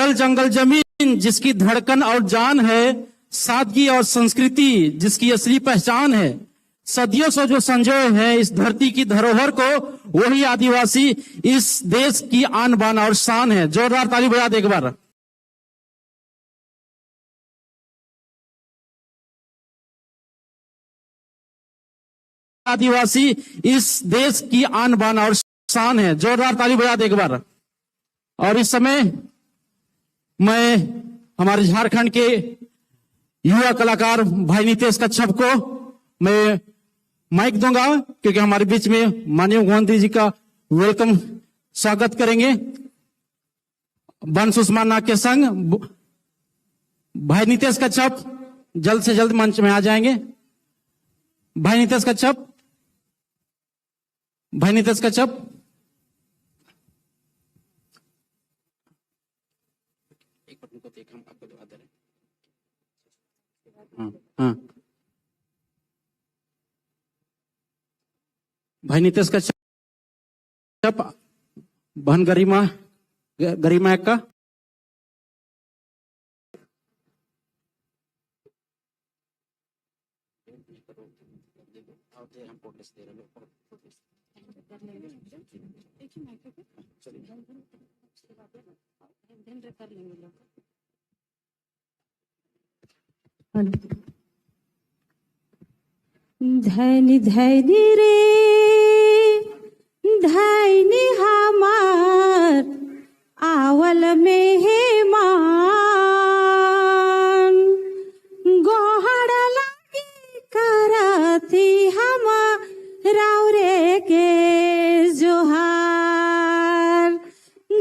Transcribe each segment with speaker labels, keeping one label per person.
Speaker 1: जल जंगल जमीन जिसकी धड़कन और जान है, सादगी और संस्कृति जिसकी असली पहचान है, सदियों से जो संजोए हैं इस धरती की धरोहर को, वही आदिवासी इस देश की आन बान और शान है। जोरदार ताली बजा दे एक बार। आदिवासी इस देश की आन बान और शान है। जोरदार ताली बजा दे एक बार। और इस समय मैं हमारे झारखंड के युवा कलाकार भाई नितेश कच्छप को मैं माइक दूंगा, क्योंकि हमारे बीच में माननीय मुख्यमंत्री जी का वेलकम स्वागत करेंगे। वंश उस्माना के संग भाई नितेश कच्छप जल्द से जल्द मंच में आ जाएंगे। भाई नितेश कच्छप, भाई नितेश कच्छप। हाँ, भाई नितेश कच्छप, बहन गरिमा का
Speaker 2: धैनी धैनी रे धैनी हमार आवल में हे मान गोहड़ लगी करती हम रावरे के जोहार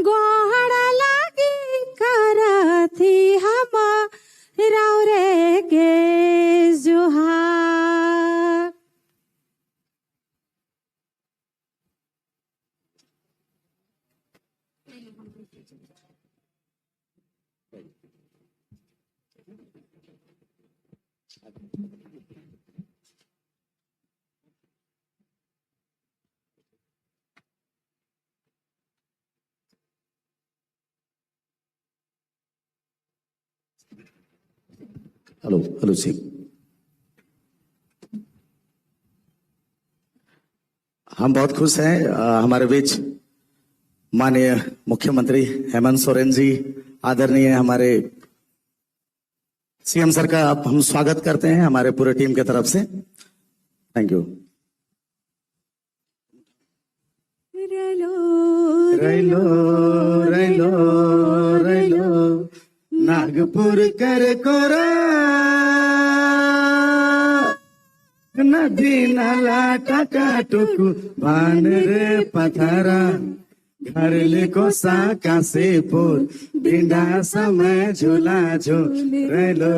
Speaker 2: गोहड़ लगी करती हम रावरे के जोहार।
Speaker 3: हेलो हेलो जी, हम बहुत खुश हैं हमारे बीच माननीय मुख्यमंत्री हेमंत सोरेन जी, आदरणीय हमारे सीएम सर का हम स्वागत करते हैं हमारे पूरे टीम के तरफ से। Thank you. रैलो रैलो रैलो नागपुर कर कोरा नदी नाला टाका टुकु भान रे पथरा घर लिखो सा काशीपुर बिंडा समय झूला झूल रैलो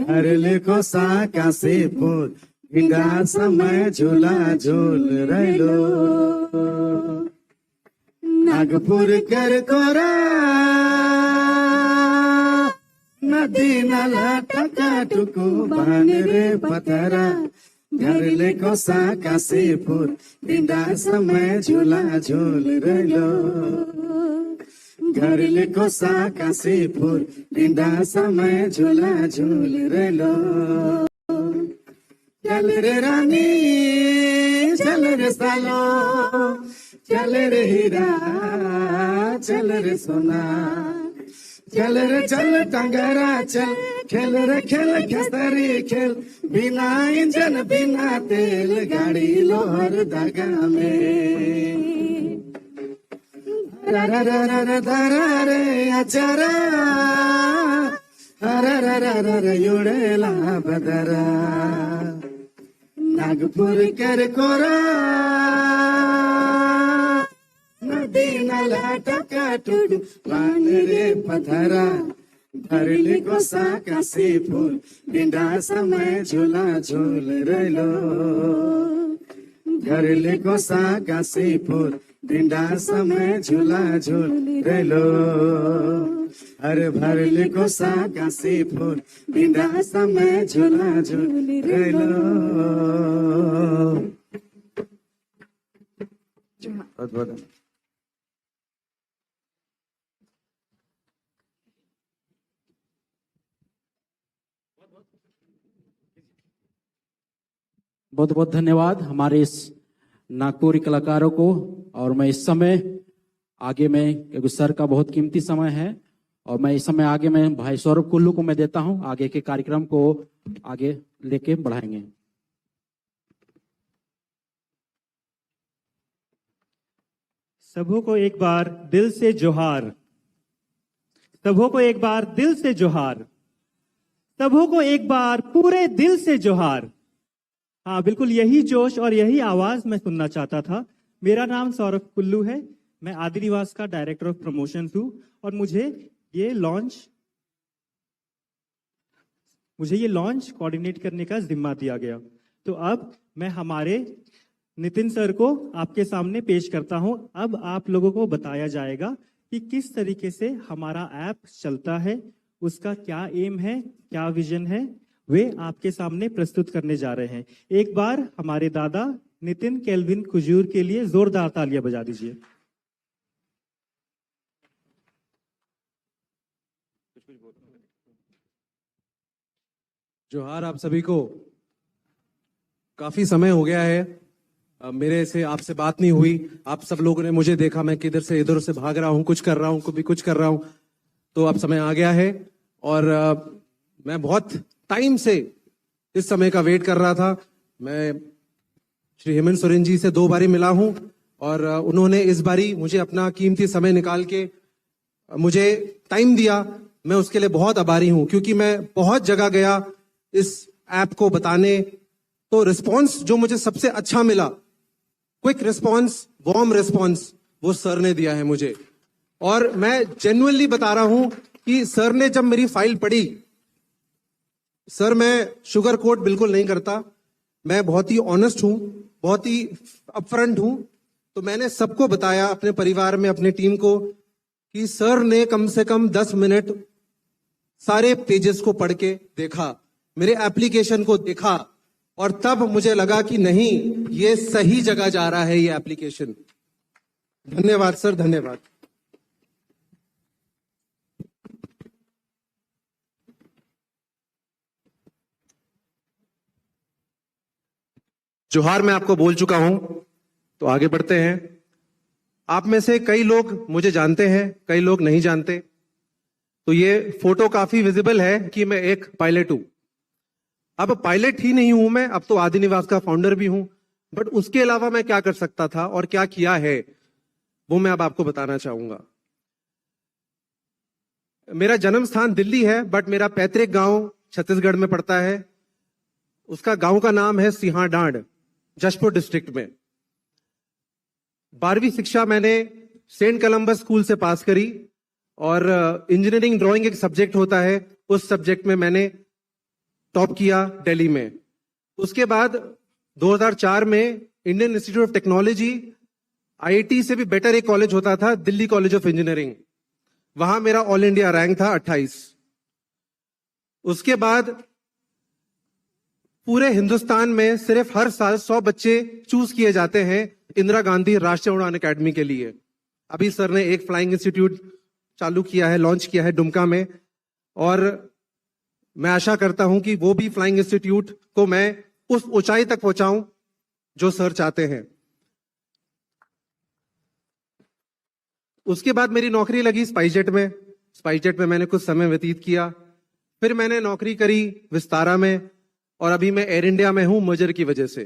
Speaker 3: घर लिखो सा काशीपुर बिंडा समय झूला झूल रैलो नागपुर कर कोरा नदी नाला टका टुकु बान रे पथरा घर लेको सा काशीपुर बिंडा समय झूला झूल रैलो घर लेको सा काशीपुर बिंडा समय झूला झूल रैलो। चल रे रानी चल रे सालो चल रे हीरा चल रे सोना चल रे चल टंगरा चल खेल रे खेल खेसरी खेल बिना इंजन बिना तेल गाड़ी लोहर दगा में रा रा रा रा धरा रे अचारा रा रा रा रा युड़ेला बदरा नागपुर कर कोरा नदी नाला टका टुकु बान रे पथरा घर लिखो सा काशीपुर बिंडा समय झूला झूल रैलो घर लिखो सा काशीपुर बिंडा समय झूला झूल रैलो अरे भर लिखो सा काशीपुर बिंडा समय झूला झूल रैलो। बहुत बहुत
Speaker 1: बहुत बहुत धन्यवाद हमारे इस नागपुरी कलाकारों को। और मैं इस समय आगे में, क्योंकि सर का बहुत कीमती समय है, और मैं इस समय आगे में भाई सौरभ कुल्लू को मैं देता हूं, आगे के कार्यक्रम को आगे लेके बढ़ाएंगे।
Speaker 4: सबों को एक बार दिल से जोहार, सबों को एक बार दिल से जोहार, सबों को एक बार पूरे दिल से जोहार। हाँ, बिल्कुल यही जोश और यही आवाज मैं सुनना चाहता था। मेरा नाम सौरभ कुल्लू है, मैं आदि निवास का डायरेक्टर ऑफ प्रमोशन हूँ, और मुझे ये लॉन्च कोऑर्डिनेट करने का जिम्मा दिया गया। तो अब मैं हमारे नितिन सर को आपके सामने पेश करता हूं। अब आप लोगों को बताया जाएगा कि किस तरीके से हमारा ऐप चलता है, उसका क्या एम है, क्या विजन है, वे आपके सामने प्रस्तुत करने जा रहे हैं। एक बार हमारे दादा नितिन केल्विन कुजूर के लिए जोरदार तालियां बजा दीजिए।
Speaker 5: जोहार आप सभी को। काफी समय हो गया है मेरे से आपसे बात नहीं हुई। आप सब लोगों ने मुझे देखा, मैं किधर से इधर से भाग रहा हूँ, कुछ कर रहा हूँ, कभी कुछ कर रहा हूँ। तो अब समय आ गया है, और मैं बहुत टाइम से इस समय का वेट कर रहा था। मैं श्री हेमंत सोरेन जी से 2 बारी मिला हूँ, और उन्होंने इस बारी मुझे अपना कीमती समय निकाल के मुझे टाइम दिया। मैं उसके लिए बहुत आभारी हूँ, क्योंकि मैं बहुत जगह गया इस ऐप को बताने। तो रिस्पॉन्स जो मुझे सबसे अच्छा मिला, क्विक रिस्पॉन्स, वार्म रिस्पॉन्स, वो सर ने दिया है मुझे। और मैं जेन्युइनली बता रहा हूं कि सर ने जब मेरी फाइल पढ़ी, सर मैं शुगर कोट बिल्कुल नहीं करता, मैं बहुत ही ऑनेस्ट हूं, बहुत ही अपफ्रंट हूं। तो मैंने सबको बताया, अपने परिवार में, अपने टीम को, कि सर ने कम से कम 10 मिनट सारे पेजेस को पढ़ के देखा, मेरे एप्लीकेशन को देखा, और तब मुझे लगा कि नहीं, ये सही जगह जा रहा है ये एप्लीकेशन। धन्यवाद सर, धन्यवाद। जोहार मैं आपको बोल चुका हूं, तो आगे बढ़ते हैं। आप में से कई लोग मुझे जानते हैं, कई लोग नहीं जानते। तो ये फोटो काफी विजिबल है कि मैं एक पायलट हूं। अब पायलट ही नहीं हूं मैं, अब तो आदि निवास का फाउंडर भी हूं। बट उसके अलावा मैं क्या कर सकता था और क्या किया है, वो मैं अब आपको बताना चाहूंगा। मेरा जन्म स्थान दिल्ली है, बट मेरा पैतृक गांव छत्तीसगढ़ में पड़ता है। उसका गांव का नाम है सिंहाडांड, जशपुर डिस्ट्रिक्ट में। 12वीं शिक्षा मैंने सेंट कोलंबस स्कूल से पास करी, और इंजीनियरिंग ड्राइंग एक सब्जेक्ट होता है, उस सब्जेक्ट में मैंने टॉप किया दिल्ली में। उसके बाद 2004 में Indian institute of technology, IIT से भी बेटर एक कॉलेज होता था, दिल्ली कॉलेज ऑफ इंजीनियरिंग, वहां मेरा ऑल इंडिया रैंक था 28। उसके बाद पूरे हिंदुस्तान में सिर्फ हर साल 100 बच्चे चूज किए जाते हैं इंदिरा गांधी राष्ट्रीय उड़ान अकेडमी के लिए। अभी सर ने एक फ्लाइंग इंस्टीट्यूट चालू किया है, लॉन्च किया है डुमका में, और मैं आशा करता हूं कि वो भी फ्लाइंग इंस्टीट्यूट को मैं उस ऊंचाई तक पहुंचाऊं जो सर चाहते हैं। उसके बाद मेरी नौकरी लगी स्पाइसजेट में। स्पाइसजेट में मैंने कुछ समय व्यतीत किया, फिर मैंने नौकरी करी विस्तारा में, और अभी मैं एयर इंडिया में हूं मर्जर की वजह से।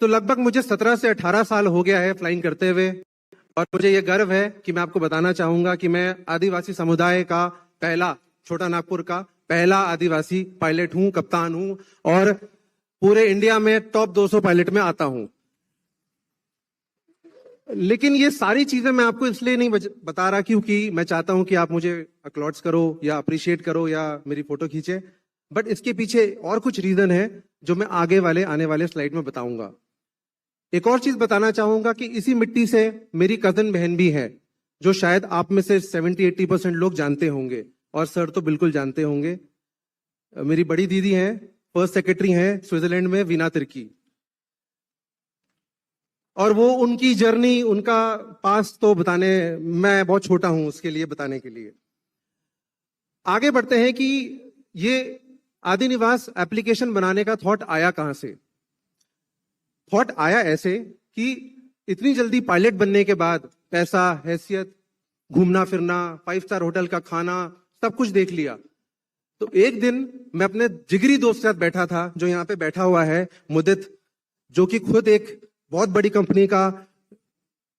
Speaker 5: तो लगभग मुझे 17 से 18 साल हो गया है फ्लाइंग करते हुए, और मुझे यह गर्व है कि मैं आपको बताना चाहूंगा कि मैं आदिवासी समुदाय का पहला, छोटा नागपुर का पहला आदिवासी पायलट हूं, कप्तान हूं, और पूरे इंडिया में टॉप 200 पायलट में आता हूं। लेकिन ये सारी चीजें मैं आपको इसलिए नहीं बता रहा क्योंकि मैं चाहता हूं कि आप मुझे अप्लॉड्स करो या अप्रिशिएट करो या मेरी फोटो खींचे, बट इसके पीछे और कुछ रीजन है जो मैं आने वाले स्लाइड में बताऊंगा। एक और चीज बताना चाहूंगा कि इसी मिट्टी से मेरी कजन बहन भी है, जो शायद आप में से 70-80% लोग जानते होंगे, और सर तो बिल्कुल जानते होंगे। मेरी बड़ी दीदी हैं, फर्स्ट सेक्रेटरी हैं स्विट्जरलैंड में, वीना तिर्की। और वो उनकी जर्नी, उनका पास तो बताने, मैं बहुत छोटा हूं उसके लिए बताने के लिए। आगे बढ़ते हैं कि ये आदि निवास एप्लीकेशन बनाने का थॉट आया कहां से? थॉट आया ऐसे कि इतनी जल्दी पायलट बनने के बाद पैसा, हैसियत, घूमना फिरना, 5 स्टार होटल का खाना, सब कुछ देख लिया। तो एक दिन मैं अपने जिगरी दोस्त के साथ बैठा था, जो यहाँ पे बैठा हुआ है, मुदित, जो कि खुद एक बहुत बड़ी कंपनी का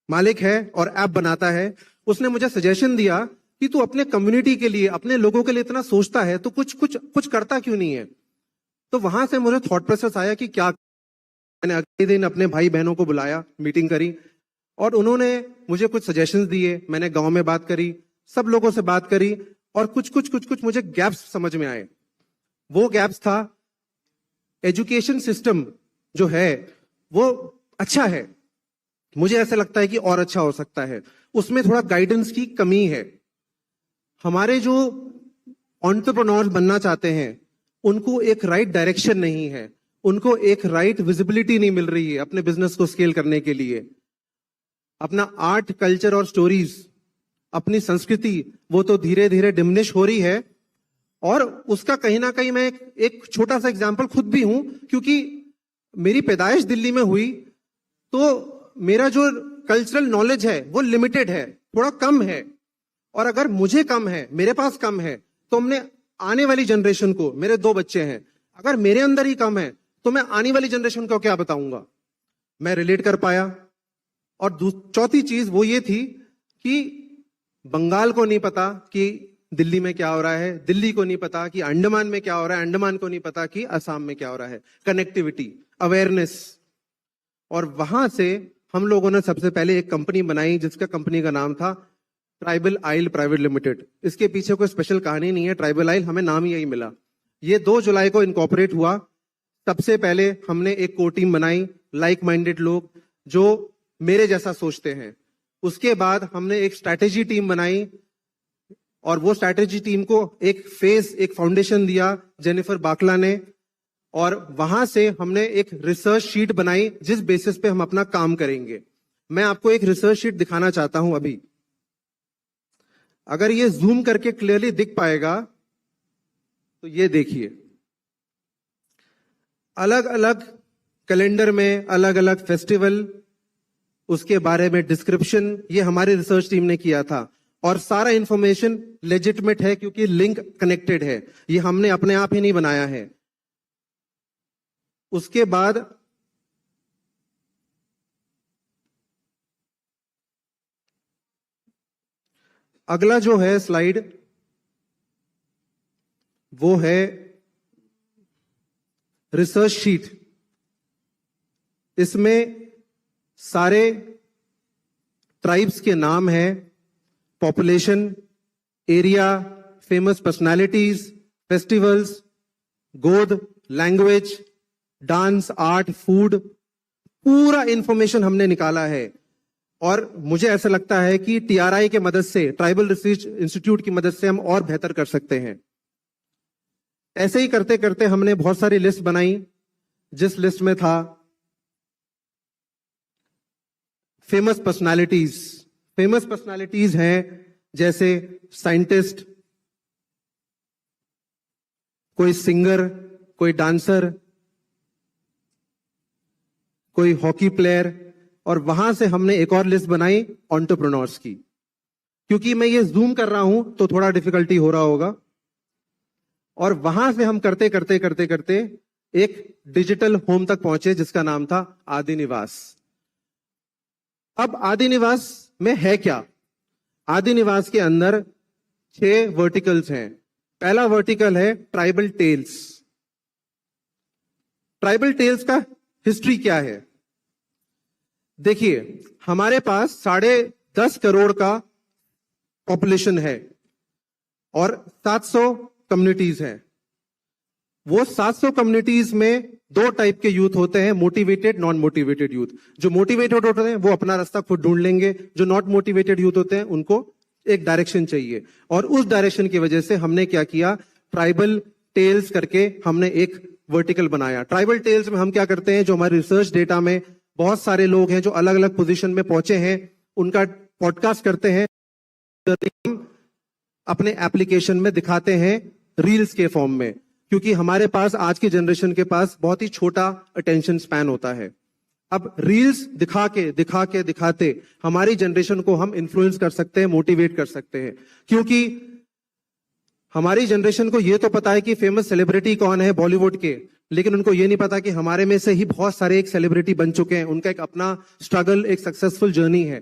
Speaker 5: मालिक है और ऐप बनाता है। उसने मुझे सजेशन दिया कि तू अपने कम्युनिटी के लिए, अपने लोगों के लिए इतना सोचता है तो कुछ करता क्यों नहीं है? तो वहां से मुझे थॉट प्रोसेस आया कि क्या। मैंने अगले दिन अपने भाई बहनों को बुलाया, मीटिंग करी और उन्होंने मुझे कुछ सजेशंस दिए। मैंने गांव में बात करी, सब लोगों से बात करी और कुछ मुझे गैप्स समझ में आए। वो गैप्स था, एजुकेशन सिस्टम जो है वो अच्छा है, मुझे ऐसा लगता है कि और अच्छा हो सकता है, उसमें थोड़ा गाइडेंस की कमी है। हमारे जो एंटरप्रेन्योर्स बनना चाहते हैं उनको एक राइट डायरेक्शन नहीं है, उनको एक राइट विजिबिलिटी नहीं मिल रही है अपने बिजनेस को स्केल करने के लिए। अपना आर्ट, कल्चर और स्टोरीज, अपनी संस्कृति, वो तो धीरे धीरे डिमिनिश हो रही है। और उसका कहीं ना कहीं मैं एक छोटा सा एग्जाम्पल खुद भी हूं, क्योंकि मेरी पैदाइश दिल्ली में हुई तो मेरा जो कल्चरल नॉलेज है वो लिमिटेड है, थोड़ा कम है। और अगर मुझे कम है, मेरे पास कम है, तो हमने आने वाली जनरेशन को, मेरे 2 बच्चे हैं, अगर मेरे अंदर ही कम है तो मैं आने वाली जनरेशन को क्या बताऊंगा? मैं रिलेट कर पाया। और चौथी चीज वो ये थी कि बंगाल को नहीं पता कि दिल्ली में क्या हो रहा है, दिल्ली को नहीं पता कि अंडमान में क्या हो रहा है, अंडमान को नहीं पता कि असम में क्या हो रहा है। Connectivity, awareness. और वहां से हम लोगों ने सबसे पहले एक कंपनी बनाई जिसका कंपनी का नाम था ट्राइबल आइल प्राइवेट लिमिटेड। इसके पीछे कोई स्पेशल कहानी नहीं है, ट्राइबल आइल हमें नाम यही मिला। ये 2 जुलाई को इनकॉर्पोरेट हुआ। सबसे पहले हमने एक कोर टीम बनाई, लाइक माइंडेड लोग जो मेरे जैसा सोचते हैं। उसके बाद हमने एक स्ट्रैटेजी टीम बनाई और वो स्ट्रैटेजी टीम को एक फाउंडेशन दिया जेनिफर बाकला ने। और वहां से हमने एक रिसर्च शीट बनाई जिस बेसिस पे हम अपना काम करेंगे। मैं आपको एक रिसर्च शीट दिखाना चाहता हूं अभी, अगर ये जूम करके क्लियरली दिख पाएगा तो ये देखिए। अलग अलग कैलेंडर में अलग अलग फेस्टिवल, उसके बारे में डिस्क्रिप्शन, ये हमारी रिसर्च टीम ने किया था। और सारा इंफॉर्मेशन लेजिटिमेट है क्योंकि लिंक कनेक्टेड है, ये हमने अपने आप ही नहीं बनाया है। उसके बाद अगला जो है स्लाइड वो है रिसर्च शीट। इसमें सारे ट्राइब्स के नाम हैं, population, area, famous personalities, festivals, गोद, लैंग्वेज, डांस, आर्ट, फूड, पूरा इंफॉर्मेशन हमने निकाला है। और मुझे ऐसा लगता है कि टीआरआई के मदद से, ट्राइबल रिसर्च इंस्टीट्यूट की मदद से हम और बेहतर कर सकते हैं। ऐसे ही करते करते हमने बहुत सारी लिस्ट बनाई, जिस लिस्ट में था फेमस पर्सनालिटीज। फेमस पर्सनालिटीज हैं जैसे साइंटिस्ट, कोई सिंगर, कोई डांसर, कोई हॉकी प्लेयर। और वहां से हमने एक और लिस्ट बनाई एंटरप्रेन्योर्स की। क्योंकि मैं ये जूम कर रहा हूं तो थोड़ा डिफिकल्टी हो रहा होगा। और वहां से हम करते करते करते करते एक डिजिटल होम तक पहुंचे जिसका नाम था आदि निवास। अब आदि निवास में है क्या? आदि निवास के अंदर 6 वर्टिकल्स हैं। पहला वर्टिकल है ट्राइबल टेल्स। ट्राइबल टेल्स का हिस्ट्री क्या है? देखिए, हमारे पास 10.5 करोड़ का पॉपुलेशन है और 700 कम्युनिटीज हैं। वो 700 कम्युनिटीज में 2 टाइप के यूथ होते हैं, मोटिवेटेड, नॉन मोटिवेटेड यूथ। जो मोटिवेटेड होते हैं वो अपना रास्ता खुद ढूंढ लेंगे, जो नॉट मोटिवेटेड यूथ होते हैं उनको एक डायरेक्शन चाहिए। और उस डायरेक्शन की वजह से हमने क्या किया, ट्राइबल टेल्स करके हमने एक वर्टिकल बनाया। ट्राइबल टेल्स में हम क्या करते हैं, जो हमारे रिसर्च डेटा में बहुत सारे लोग हैं जो अलग अलग पोजीशन में पहुंचे हैं, उनका पॉडकास्ट करते हैं, अपने एप्लीकेशन में दिखाते हैं रील्स के फॉर्म में। क्योंकि हमारे पास आज की जनरेशन के पास बहुत ही छोटा अटेंशन स्पैन होता है। अब रील्स दिखाते हमारी जनरेशन को हम इन्फ्लुएंस कर सकते हैं, मोटिवेट कर सकते हैं, क्योंकि हमारी जनरेशन को यह तो पता है कि फेमस सेलिब्रिटी कौन है बॉलीवुड के, लेकिन उनको ये नहीं पता कि हमारे में से ही बहुत सारे एक सेलिब्रिटी बन चुके हैं, उनका एक अपना स्ट्रगल, एक सक्सेसफुल जर्नी है।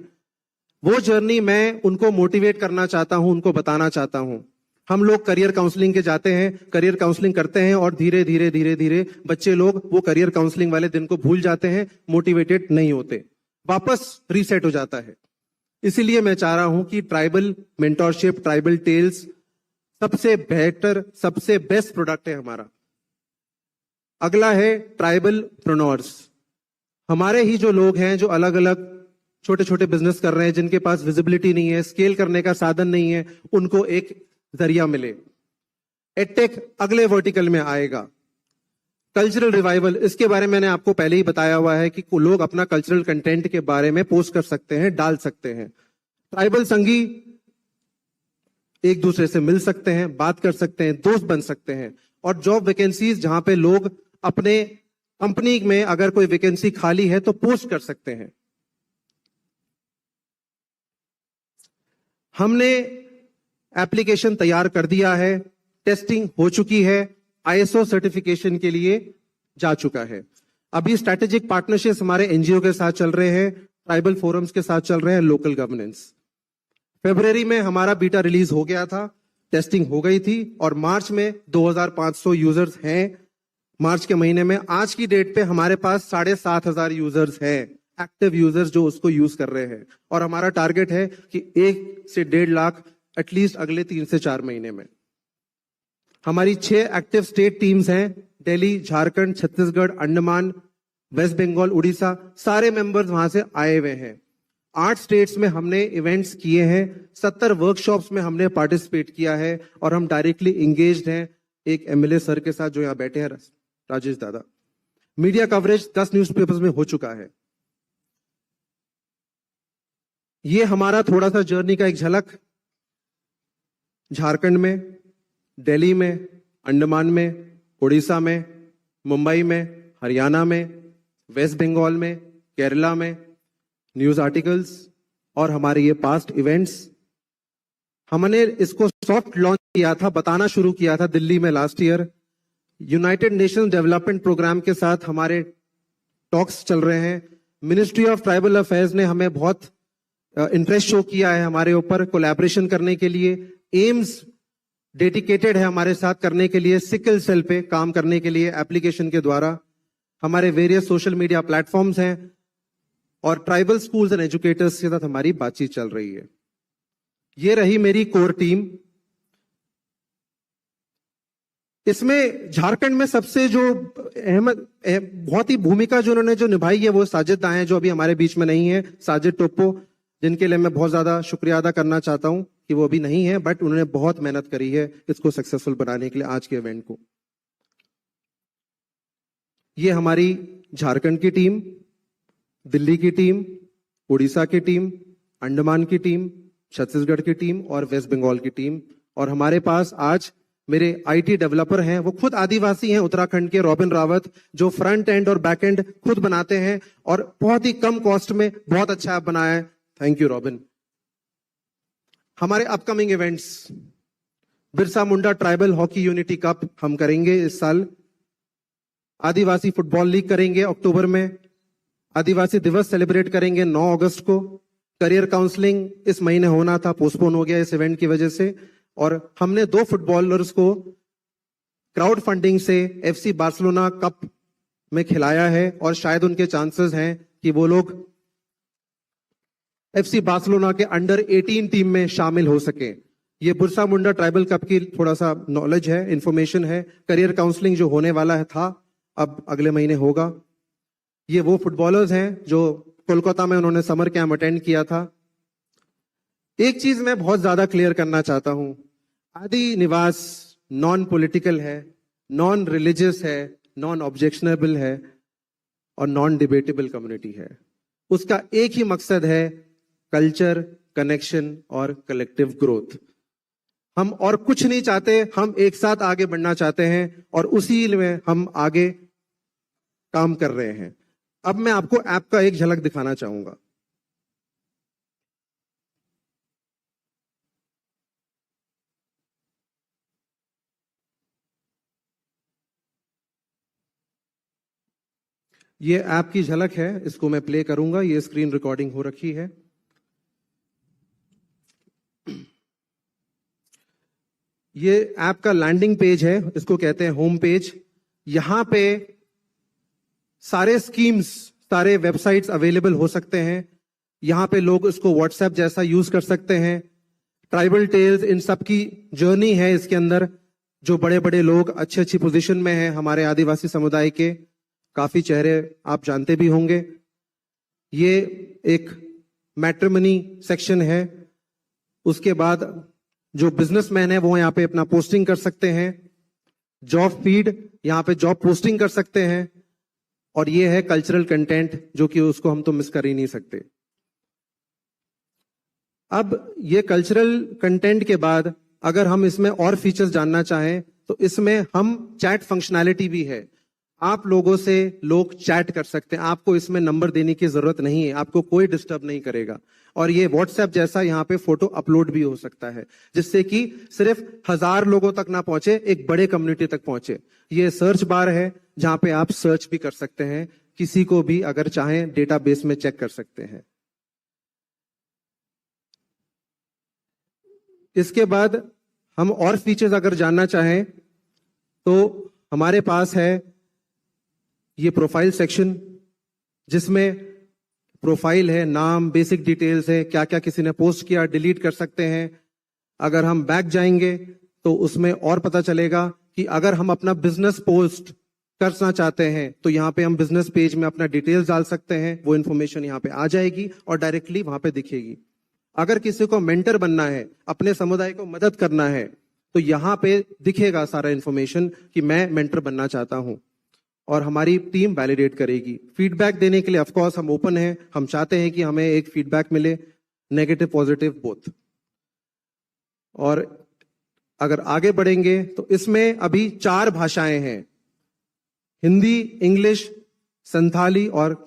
Speaker 5: वो जर्नी मैं उनको मोटिवेट करना चाहता हूं, उनको बताना चाहता हूं। हम लोग करियर काउंसलिंग के जाते हैं, करियर काउंसलिंग करते हैं और धीरे धीरे बच्चे लोग वो करियर काउंसलिंग वाले दिन को भूल जाते हैं, मोटिवेटेड नहीं होते, वापस रीसेट हो जाता है। इसीलिए मैं चाह रहा हूं कि ट्राइबल मेंटोरशिप, ट्राइबल टेल्स सबसे बेहतर, सबसे बेस्ट प्रोडक्ट है हमारा। अगला है ट्राइबल प्रोनोर्स। हमारे ही जो लोग हैं जो अलग अलग छोटे छोटे बिजनेस कर रहे हैं, जिनके पास विजिबिलिटी नहीं है, स्केल करने का साधन नहीं है, उनको एक जरिया मिले। एडटेक अगले वर्टिकल में आएगा। कल्चरल रिवाइवल, इसके बारे में मैंने आपको पहले ही बताया हुआ है कि लोग अपना कल्चरल कंटेंट के बारे में पोस्ट कर सकते हैं, डाल सकते हैं। ट्राइबल संगी एक दूसरे से मिल सकते हैं, बात कर सकते हैं, दोस्त बन सकते हैं। और जॉब वैकेंसीज, जहां पे लोग अपने कंपनी में अगर कोई वैकेंसी खाली है तो पोस्ट कर सकते हैं। हमने एप्लीकेशन तैयार कर दिया है, टेस्टिंग हो चुकी है, ISO सर्टिफिकेशन के लिए जा चुका है। अभी स्ट्रैटेजिक पार्टनरशिप्स हमारे एनजीओ के साथ चल रहे हैं, ट्राइबल फोरम्स के साथ चल रहे हैं, लोकल गवर्नेंस। फरवरी में हमारा बीटा रिलीज हो गया था, टेस्टिंग हो गई थी और मार्च में 2500 यूजर्स हैं। मार्च के महीने में आज की डेट पे हमारे पास 7500 यूजर्स हैं, एक्टिव यूजर्स जो उसको यूज कर रहे हैं। और हमारा टारगेट है कि 1 से 1.5 लाख एटलीस्ट अगले 3 से 4 महीने में। हमारी 6 एक्टिव स्टेट टीम्स हैं, दिल्ली, झारखंड, छत्तीसगढ़, अंडमान, वेस्ट बंगाल, उड़ीसा, सारे मेंबर्स वहां से आए हुए हैं। 8 स्टेट्स में हमने इवेंट्स किए हैं, 70 वर्कशॉप्स में हमने पार्टिसिपेट किया है और हम डायरेक्टली इंगेज्ड हैं एक MLA सर के साथ जो यहाँ बैठे हैं, राजेश दादा। मीडिया कवरेज 10 न्यूज़पेपर्स में हो चुका है। ये हमारा थोड़ा सा जर्नी का एक झलक। झारखंड में, दिल्ली में, अंडमान में, उड़ीसा में, मुंबई में, हरियाणा में, वेस्ट बंगाल में, केरला में, न्यूज आर्टिकल्स और हमारे ये पास्ट इवेंट्स। हमने इसको सॉफ्ट लॉन्च किया था, बताना शुरू किया था दिल्ली में last year. United Nations development programme के साथ हमारे टॉक्स चल रहे हैं। मिनिस्ट्री ऑफ ट्राइबल अफेयर्स ने हमें बहुत इंटरेस्ट शो किया है हमारे ऊपर कोलैबोरेशन करने के लिए। एम्स डेडिकेटेड है हमारे साथ करने के लिए, सिकल सेल पे काम करने के लिए एप्लीकेशन के द्वारा। हमारे वेरियस सोशल मीडिया प्लेटफॉर्म्स हैं और ट्राइबल स्कूल्स एंड एजुकेटर्स के साथ हमारी बातचीत चल रही है। ये रही मेरी कोर टीम। इसमें झारखंड में सबसे जो बहुत ही भूमिका जो उन्होंने जो निभाई है वो साजिद दा हैं, जो अभी हमारे बीच में नहीं है। साजिद टोप्पो, जिनके लिए मैं बहुत ज्यादा शुक्रिया अदा करना चाहता हूं कि वो अभी नहीं है, बट उन्होंने बहुत मेहनत करी है इसको सक्सेसफुल बनाने के लिए, आज के इवेंट को। ये हमारी झारखंड की टीम, दिल्ली की टीम, उड़ीसा की टीम, अंडमान की टीम, छत्तीसगढ़ की टीम और वेस्ट बंगाल की टीम। और हमारे पास आज मेरे IT डेवलपर हैं, वो खुद आदिवासी हैं उत्तराखंड के, रॉबिन रावत, जो फ्रंट एंड और बैक एंड खुद बनाते हैं और बहुत ही कम कॉस्ट में बहुत अच्छा ऐप बनाया है। Thank you robin. हमारे upcoming events, Birsa Munda tribal hockey unity cup हम करेंगे इस साल। आदिवासी फुटबॉल लीग करेंगे अक्टूबर में। आदिवासी दिवस सेलिब्रेट करेंगे 9 अगस्त को। करियर काउंसलिंग इस महीने होना था, पोस्टपोन हो गया इस इवेंट की वजह से। और हमने 2 फुटबॉलर्स को क्राउड फंडिंग से FC बार्सिलोना कप में खिलाया है और शायद उनके चांसेस हैं कि वो लोग FC बार्सिलोना के अंडर 18 टीम में शामिल हो सके। ये बिरसा मुंडा ट्राइबल कप की थोड़ा सा नॉलेज है, इंफॉर्मेशन है। करियर काउंसलिंग जो होने वाला है था, अब अगले महीने होगा। ये वो फुटबॉलर्स हैं जो कोलकाता में उन्होंने समर कैंप अटेंड किया था। एक चीज मैं बहुत ज्यादा क्लियर करना चाहता हूं, आदि निवास नॉन पॉलिटिकल है, नॉन रिलीजियस है, नॉन ऑब्जेक्शनेबल है और नॉन डिबेटेबल कम्युनिटी है। उसका एक ही मकसद है, कल्चर, कनेक्शन और कलेक्टिव ग्रोथ। हम और कुछ नहीं चाहते, हम एक साथ आगे बढ़ना चाहते हैं और उसी में हम आगे काम कर रहे हैं। अब मैं आपको ऐप का एक झलक दिखाना चाहूंगा। ये ऐप की झलक है, इसको मैं प्ले करूंगा। ये स्क्रीन रिकॉर्डिंग हो रखी है। ये ऐप का लैंडिंग पेज है, इसको कहते हैं होम पेज। यहां पे सारे स्कीम्स, सारे वेबसाइट्स अवेलेबल हो सकते हैं। यहां पे लोग इसको व्हाट्सएप जैसा यूज कर सकते हैं। ट्राइबल टेल्स, इन सब की जर्नी है इसके अंदर। जो बड़े बड़े लोग अच्छी अच्छी पोजीशन में हैं हमारे आदिवासी समुदाय के, काफी चेहरे आप जानते भी होंगे। ये एक मैट्रिमनी सेक्शन है। उसके बाद जो बिजनेसमैन है वो यहाँ पे अपना पोस्टिंग कर सकते हैं। जॉब फीड, यहाँ पे जॉब पोस्टिंग कर सकते हैं। और ये है कल्चरल कंटेंट, जो कि उसको हम तो मिस कर ही नहीं सकते। अब ये कल्चरल कंटेंट के बाद अगर हम इसमें और फीचर्स जानना चाहें तो इसमें हम चैट फंक्शनैलिटी भी है। आप लोगों से लोग चैट कर सकते हैं, आपको इसमें नंबर देने की जरूरत नहीं है, आपको कोई डिस्टर्ब नहीं करेगा। और ये व्हाट्सएप जैसा यहाँ पे फोटो अपलोड भी हो सकता है, जिससे कि सिर्फ 1000 लोगों तक ना पहुंचे, एक बड़े कम्युनिटी तक पहुंचे। ये सर्च बार है जहां पे आप सर्च भी कर सकते हैं, किसी को भी अगर चाहें डेटाबेस में चेक कर सकते हैं। इसके बाद हम और फीचर्स अगर जानना चाहें तो हमारे पास है ये प्रोफाइल सेक्शन, जिसमें प्रोफाइल है, नाम, बेसिक डिटेल्स है, क्या क्या किसी ने पोस्ट किया, डिलीट कर सकते हैं। अगर हम बैक जाएंगे तो उसमें और पता चलेगा कि अगर हम अपना बिजनेस पोस्ट करना चाहते हैं तो यहाँ पे हम बिजनेस पेज में अपना डिटेल्स डाल सकते हैं। वो इन्फॉर्मेशन यहाँ पे आ जाएगी और डायरेक्टली वहां पे दिखेगी। अगर किसी को मेंटर बनना है, अपने समुदाय को मदद करना है, तो यहाँ पे दिखेगा सारा इन्फॉर्मेशन कि मैं मेंटर बनना चाहता हूं और हमारी टीम वैलिडेट करेगी। फीडबैक देने के लिए ऑफ कोर्स हम ओपन हैं, हम चाहते हैं कि हमें एक फीडबैक मिले, नेगेटिव पॉजिटिव बोथ। और अगर आगे बढ़ेंगे तो इसमें अभी 4 भाषाएं हैं, हिंदी, इंग्लिश, संथाली और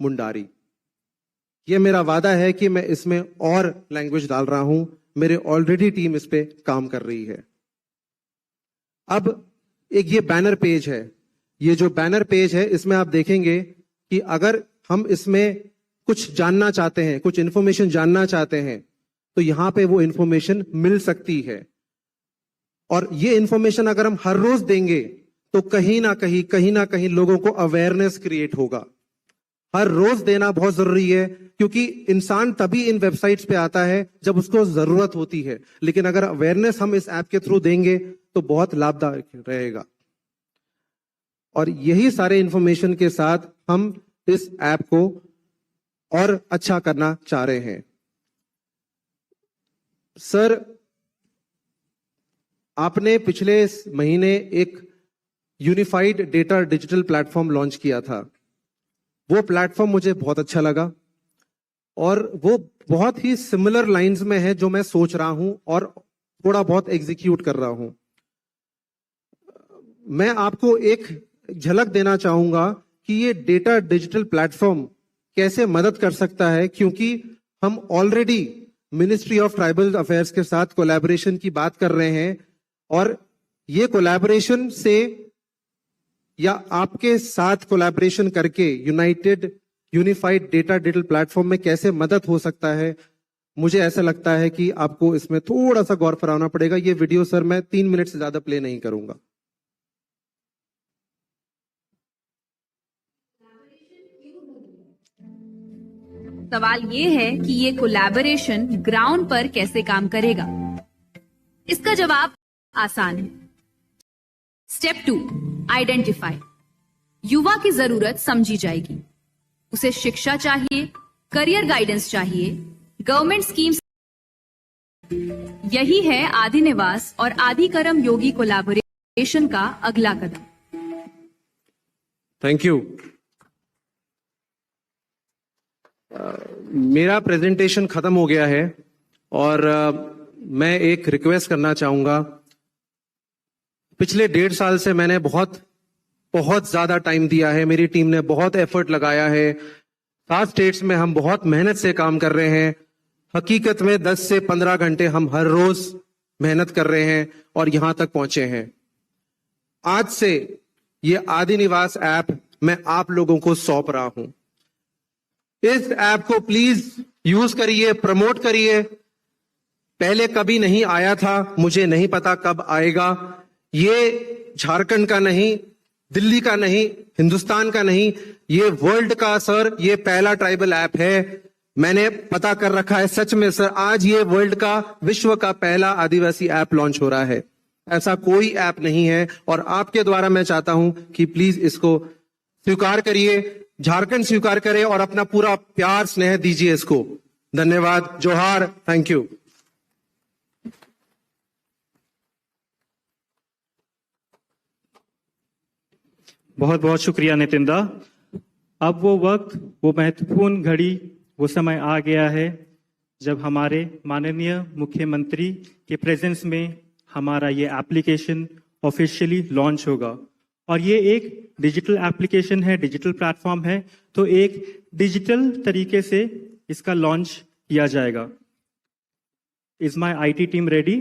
Speaker 5: मुंडारी। ये मेरा वादा है कि मैं इसमें और लैंग्वेज डाल रहा हूं। मेरे ऑलरेडी टीम इस पे काम कर रही है। अब एक ये बैनर पेज है। ये जो बैनर पेज है इसमें आप देखेंगे कि अगर हम इसमें कुछ जानना चाहते हैं, कुछ इंफॉर्मेशन जानना चाहते हैं, तो यहां पे वो इंफॉर्मेशन मिल सकती है। और ये इंफॉर्मेशन अगर हम हर रोज देंगे तो कहीं ना कहीं लोगों को अवेयरनेस क्रिएट होगा। हर रोज देना बहुत जरूरी है, क्योंकि इंसान तभी इन वेबसाइट्स पे आता है जब उसको जरूरत होती है। लेकिन अगर अवेयरनेस हम इस ऐप के थ्रू देंगे तो बहुत लाभदायक रहेगा। और यही सारे इंफॉर्मेशन के साथ हम इस ऐप को और अच्छा करना चाह रहे हैं। सर, आपने पिछले महीने एक unified data digital platform launch किया था। वो प्लेटफॉर्म मुझे बहुत अच्छा लगा और वो बहुत ही सिमिलर लाइंस में है जो मैं सोच रहा हूं और थोड़ा बहुत एग्जीक्यूट कर रहा हूं। मैं आपको एक झलक देना चाहूंगा कि ये डेटा डिजिटल प्लेटफॉर्म कैसे मदद कर सकता है, क्योंकि हम already ministry of tribal affairs के साथ कोलैबोरेशन की बात कर रहे हैं। और ये कोलैबोरेशन से या आपके साथ कोलैबोरेशन करके यूनिफाइड डेटा डिजिटल प्लेटफॉर्म में कैसे मदद हो सकता है, मुझे ऐसा लगता है कि आपको इसमें थोड़ा सा गौर फराना पड़ेगा। ये वीडियो सर मैं 3 मिनट से ज्यादा प्ले नहीं करूंगा।
Speaker 6: सवाल ये है कि ये कोलैबोरेशन ग्राउंड पर कैसे काम करेगा। इसका जवाब आसान है। Step 2, identify. युवा की जरूरत समझी जाएगी। उसे शिक्षा चाहिए, करियर गाइडेंस चाहिए, गवर्नमेंट स्कीम्स। यही है आदि निवास और आदि करम योगी कोलैबोरेशन का अगला कदम।
Speaker 5: Thank you. मेरा प्रेजेंटेशन खत्म हो गया है और मैं एक रिक्वेस्ट करना चाहूंगा। पिछले 1.5 साल से मैंने बहुत ज्यादा टाइम दिया है, मेरी टीम ने बहुत एफर्ट लगाया है। 7 स्टेट्स में हम बहुत मेहनत से काम कर रहे हैं। हकीकत में 10 से 15 घंटे हम हर रोज मेहनत कर रहे हैं और यहां तक पहुंचे हैं। आज से ये आदि निवास ऐप मैं आप लोगों को सौंप रहा हूं। इस ऐप को प्लीज यूज करिए, प्रमोट करिए। पहले कभी नहीं आया था, मुझे नहीं पता कब आएगा। ये झारखंड का नहीं, दिल्ली का नहीं, हिंदुस्तान का नहीं, ये वर्ल्ड का सर, ये पहला ट्राइबल ऐप है। मैंने पता कर रखा है, सच में सर, आज ये वर्ल्ड का, विश्व का पहला आदिवासी ऐप लॉन्च हो रहा है। ऐसा कोई ऐप नहीं है और आपके द्वारा मैं चाहता हूं कि प्लीज इसको स्वीकार करिए, झारखंड स्वीकार करे और अपना पूरा प्यार स्नेह दीजिए इसको। धन्यवाद, जोहार, थैंक यू।
Speaker 4: बहुत बहुत शुक्रिया नितिन दा। अब वो वक्त, वो महत्वपूर्ण घड़ी, वो समय आ गया है जब हमारे माननीय मुख्यमंत्री के प्रेजेंस में हमारा ये एप्लीकेशन ऑफिशियली लॉन्च होगा। और ये एक डिजिटल एप्लीकेशन है, डिजिटल प्लेटफॉर्म है, तो एक डिजिटल तरीके से इसका लॉन्च किया जाएगा। Is my IT team ready?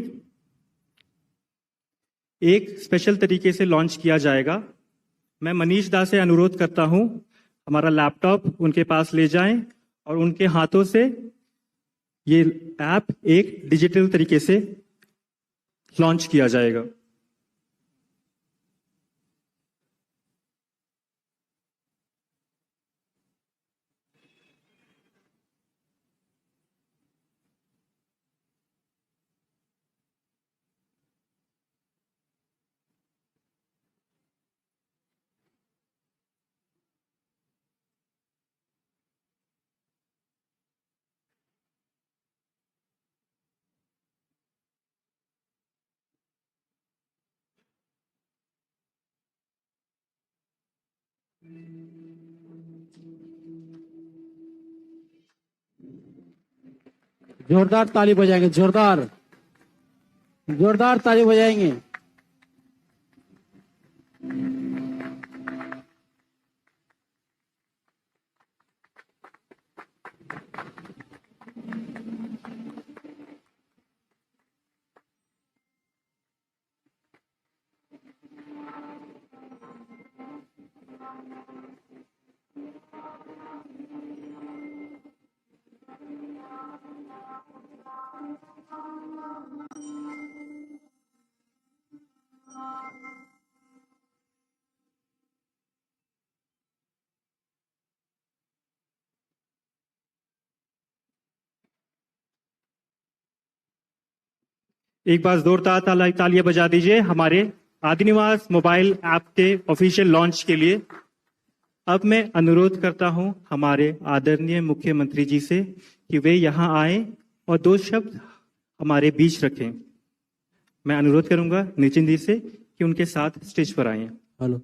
Speaker 4: एक स्पेशल तरीके से लॉन्च किया जाएगा। मैं मनीष दा से अनुरोध करता हूं, हमारा लैपटॉप उनके पास ले जाएं और उनके हाथों से ये ऐप एक डिजिटल तरीके से लॉन्च किया जाएगा।
Speaker 1: जोरदार ताली बजाएंगे, जोरदार जोरदार ताली बजाएंगे।
Speaker 4: एक बार जोरदार तालियां बजा दीजिए हमारे आदिनिवास मोबाइल ऐप के ऑफिशियल लॉन्च के लिए। अब मैं अनुरोध करता हूं हमारे आदरणीय मुख्यमंत्री जी से कि वे यहां आए और 2 शब्द हमारे बीच रखें। मैं अनुरोध करूंगा नितिन जी से कि उनके साथ स्टेज पर आए।
Speaker 1: हेलो।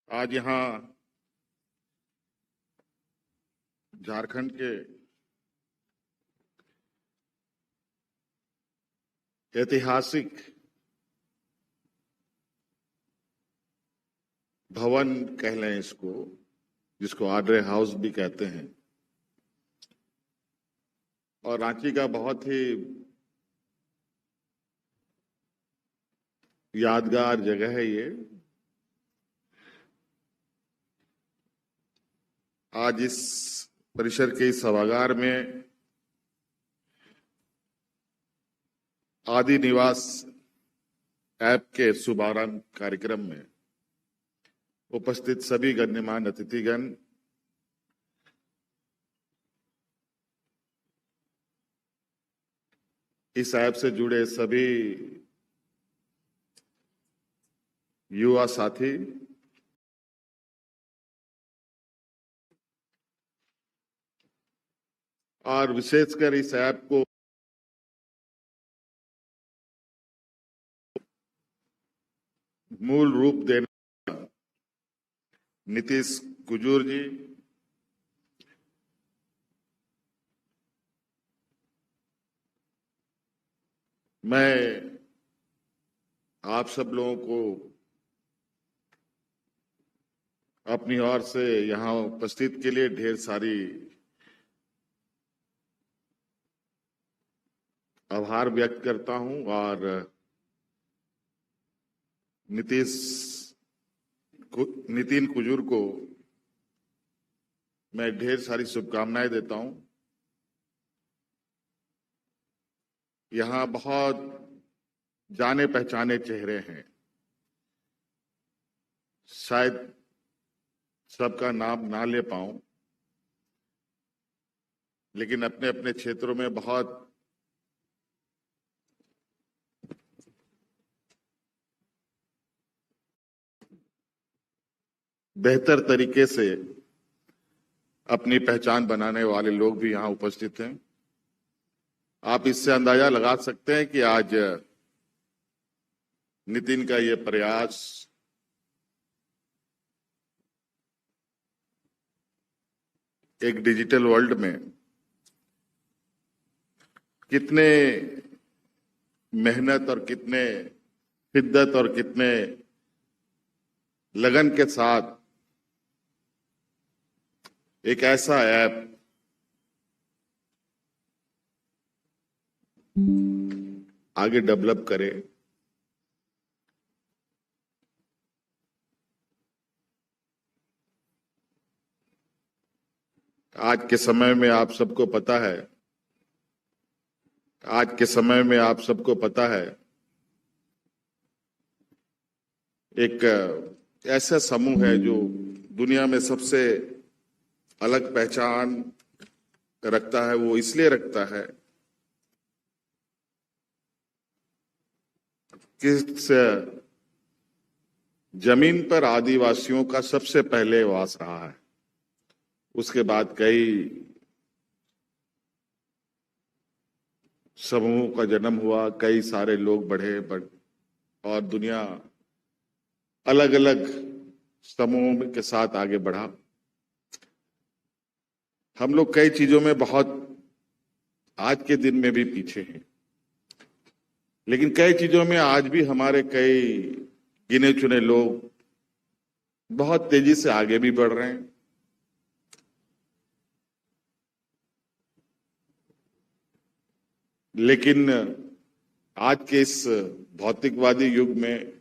Speaker 7: आज यहाँ झारखंड के ऐतिहासिक भवन कह लें इसको, जिसको आड्रे हाउस भी कहते हैं, और रांची का बहुत ही यादगार जगह है ये। आज इस परिसर के इस सभागार में आदि निवास ऐप के शुभारंभ कार्यक्रम में उपस्थित सभी गण्यमान्य अतिथिगण, इस ऐप से जुड़े सभी युवा साथी, और विशेषकर इस ऐप को मूल रूप देने नीतीश कुजूर जी, मैं आप सब लोगों को अपनी ओर से यहाँ उपस्थित के लिए ढेर सारी आभार व्यक्त करता हूं, और नितिन कुजूर को मैं ढेर सारी शुभकामनाएं देता हूं। यहाँ बहुत जाने पहचाने चेहरे हैं, शायद सबका नाम ना ले पाऊं, लेकिन अपने अपने क्षेत्रों में बहुत बेहतर तरीके से अपनी पहचान बनाने वाले लोग भी यहां उपस्थित हैं। आप इससे अंदाजा लगा सकते हैं कि आज नितिन का ये प्रयास एक डिजिटल वर्ल्ड में कितने मेहनत और कितने शिद्दत और कितने लगन के साथ एक ऐसा ऐप आगे डेवलप करे। आज के समय में आप सबको पता है, एक ऐसा समूह है जो दुनिया में सबसे अलग पहचान रखता है। वो इसलिए रखता है कि इस जमीन पर आदिवासियों का सबसे पहले वास रहा है। उसके बाद कई समूहों का जन्म हुआ, कई सारे लोग बढ़े और दुनिया अलग अलग समूहों के साथ आगे बढ़ा। हम लोग कई चीजों में बहुत आज के दिन में भी पीछे हैं, लेकिन कई चीजों में आज भी हमारे कई गिने चुने लोग बहुत तेजी से आगे भी बढ़ रहे हैं। लेकिन आज के इस भौतिकवादी युग में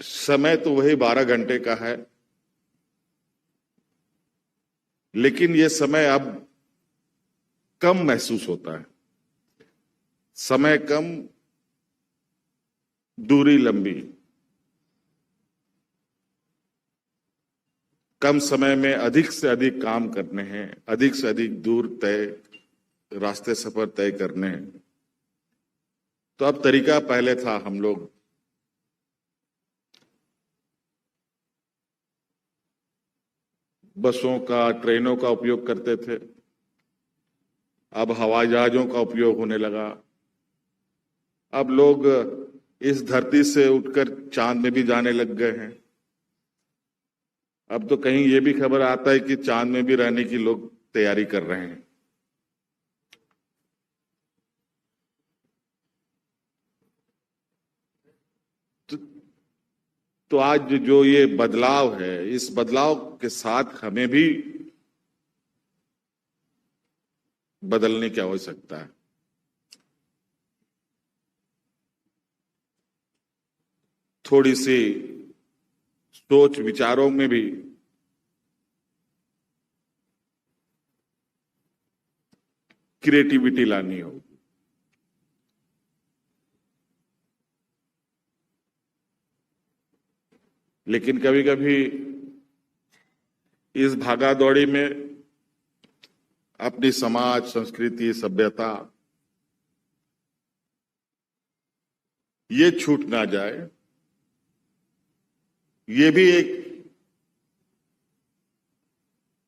Speaker 7: समय तो वही 12 घंटे का है, लेकिन ये समय अब कम महसूस होता है। समय कम, दूरी लंबी। कम समय में अधिक से अधिक काम करने हैं, अधिक से अधिक दूर रास्ते सफर तय करने हैं। तो अब तरीका पहले था, हम लोग बसों का, ट्रेनों का उपयोग करते थे। अब हवाई जहाजों का उपयोग होने लगा। अब लोग इस धरती से उठकर चांद में भी जाने लग गए हैं। अब तो कहीं ये भी खबर आता है कि चांद में भी रहने की लोग तैयारी कर रहे हैं। तो आज जो ये बदलाव है, इस बदलाव के साथ हमें भी बदलने की आवश्यकता है। थोड़ी सी सोच विचारों में भी क्रिएटिविटी लानी होगी। लेकिन कभी कभी इस भागा दौड़ी में अपनी समाज, संस्कृति, सभ्यता ये छूट ना जाए, ये भी एक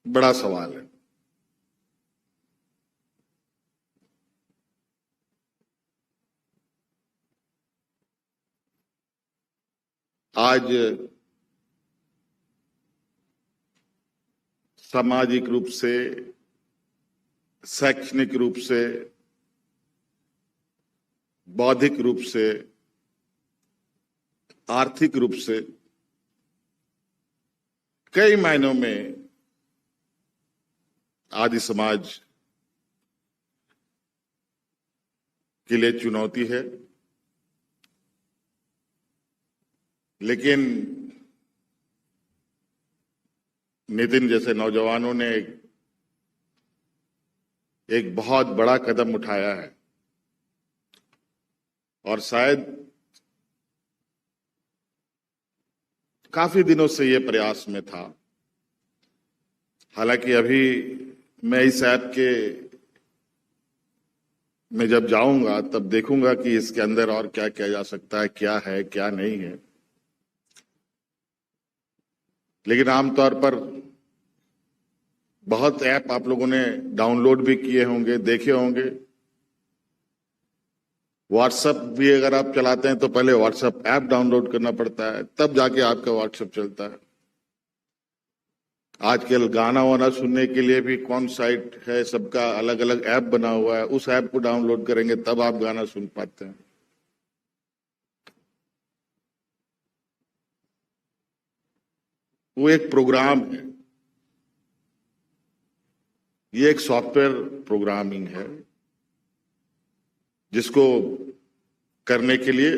Speaker 7: बड़ा सवाल है। आज सामाजिक रूप से, शैक्षणिक रूप से, बौद्धिक रूप से, आर्थिक रूप से कई मायनों में आदि समाज के लिए चुनौती है। लेकिन नितिन जैसे नौजवानों ने एक बहुत बड़ा कदम उठाया है और शायद काफी दिनों से ये प्रयास में था। हालांकि अभी मैं इस ऐप के में जब जाऊंगा तब देखूंगा कि इसके अंदर और क्या किया जा सकता है, क्या है, क्या नहीं है। लेकिन आमतौर पर बहुत ऐप आप लोगों ने डाउनलोड भी किए होंगे, देखे होंगे। व्हाट्सएप भी अगर आप चलाते हैं तो पहले व्हाट्सएप ऐप डाउनलोड करना पड़ता है, तब जाके आपका व्हाट्सएप चलता है। आजकल गाना वाना सुनने के लिए भी कौन साइट है, सबका अलग अलग ऐप बना हुआ है। उस ऐप को डाउनलोड करेंगे तब आप गाना सुन पाते हैं। वो एक प्रोग्राम है, ये एक सॉफ्टवेयर प्रोग्रामिंग है जिसको करने के लिए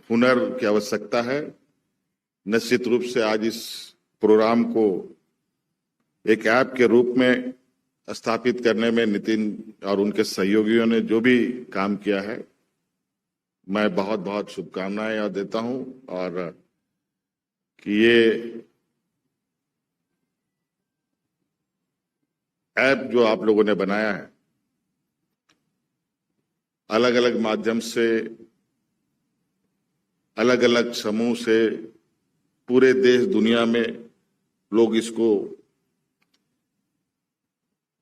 Speaker 7: हुनर की आवश्यकता है। निश्चित रूप से आज इस प्रोग्राम को एक ऐप के रूप में स्थापित करने में नितिन और उनके सहयोगियों ने जो भी काम किया है, मैं बहुत बहुत शुभकामनाएं देता हूं। और कि ये ऐप जो आप लोगों ने बनाया है, अलग अलग माध्यम से, अलग अलग समूह से पूरे देश दुनिया में लोग इसको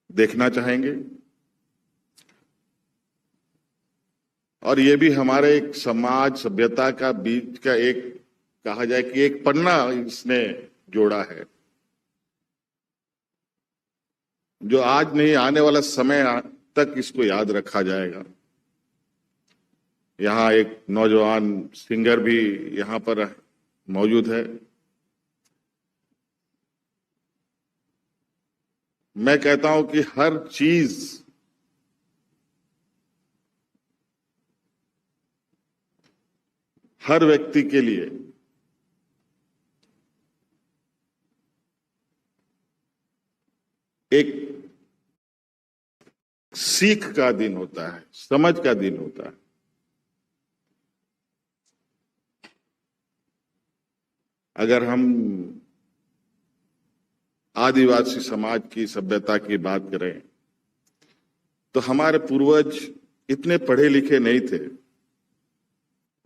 Speaker 7: देखना चाहेंगे। और ये भी हमारे एक समाज, सभ्यता का बीच का एक, कहा जाए कि एक पन्ना इसने जोड़ा है जो आज नहीं, आने वाला समय तक इसको याद रखा जाएगा। यहाँ एक नौजवान सिंगर भी यहाँ पर मौजूद है। मैं कहता हूं कि हर चीज हर व्यक्ति के लिए एक सीख का दिन होता है, समझ का दिन होता है। अगर हम आदिवासी समाज की सभ्यता की बात करें तो हमारे पूर्वज इतने पढ़े लिखे नहीं थे